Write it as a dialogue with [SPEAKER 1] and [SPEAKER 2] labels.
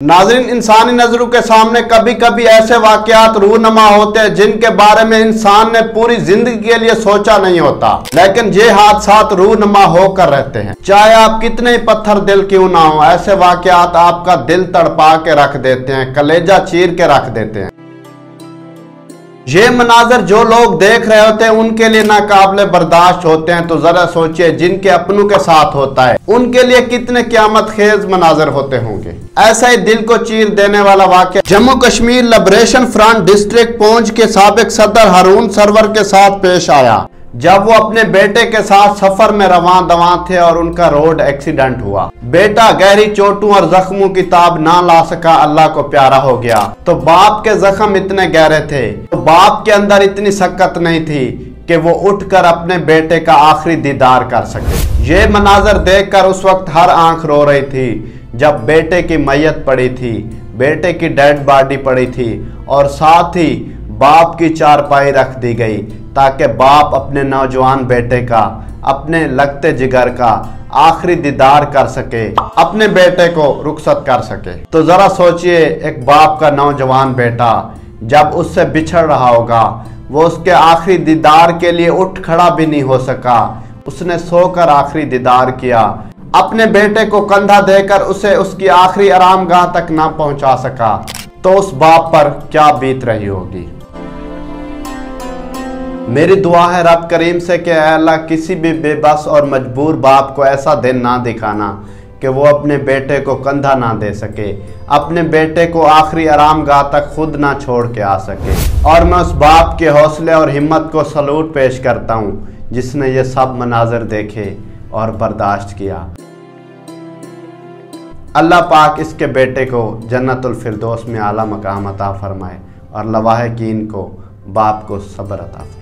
[SPEAKER 1] नाज़रीन, इंसानी नजरों के सामने कभी कभी ऐसे वाकयात रूहनुमा होते हैं जिनके बारे में इंसान ने पूरी जिंदगी के लिए सोचा नहीं होता, लेकिन ये हादसात रूहनुमा होकर रहते हैं। चाहे आप कितने ही पत्थर दिल क्यों ना हो, ऐसे वाकयात आपका दिल तड़पा के रख देते हैं, कलेजा चीर के रख देते हैं। ये मनाजर जो लोग देख रहे होते हैं उनके लिए नाकाबिले बर्दाश्त होते हैं, तो जरा सोचिए जिनके अपनों के साथ होता है उनके लिए कितने क़यामत खेज मनाजर होते होंगे। ऐसा ही दिल को चीर देने वाला वाक़या Jammu Kashmir liberation front district Poonch के साबिक सदर हारून सरवर के साथ पेश आया, जब वो अपने बेटे के साथ सफर में रवां दवां थे और उनका रोड एक्सीडेंट हुआ। बेटा गहरी चोटों और जख्मों की ताब ना ला सका, अल्लाह को प्यारा हो गया। तो बाप के जख्म इतने गहरे थे, तो बाप के अंदर इतनी सकत नहीं थी कि वो उठकर अपने बेटे का आखिरी दीदार कर सके। ये मनाजर देखकर उस वक्त हर आंख रो रही थी जब बेटे की मैयत पड़ी थी, बेटे की डेड बॉडी पड़ी थी और साथ ही बाप की चारपाई रख दी गई ताकि बाप अपने नौजवान बेटे का, अपने लगते जिगर का आखिरी दीदार कर सके, अपने बेटे को रुखसत कर सके। तो जरा सोचिए, एक बाप का नौजवान बेटा जब उससे बिछड़ रहा होगा, वो उसके आखिरी दीदार के लिए उठ खड़ा भी नहीं हो सका, उसने सोकर आखिरी दीदार किया, अपने बेटे को कंधा देकर उसे उसकी आखिरी आरामगाह तक ना पहुंचा सका, तो उस बाप पर क्या बीत रही होगी। मेरी दुआ है रब करीम से कि अल्लाह किसी भी बेबस और मजबूर बाप को ऐसा दिन ना दिखाना कि वो अपने बेटे को कंधा ना दे सके, अपने बेटे को आखिरी आरामगाह तक खुद ना छोड़ के आ सके। और मैं उस बाप के हौसले और हिम्मत को सलूट पेश करता हूँ जिसने ये सब मनाजर देखे और बर्दाश्त किया। अल्लाह पाक इसके बेटे को जन्नतुल फिरदौस में आला मकाम अता फरमाए और लवाहिकीन को बाप को सब्र अता फरमाए।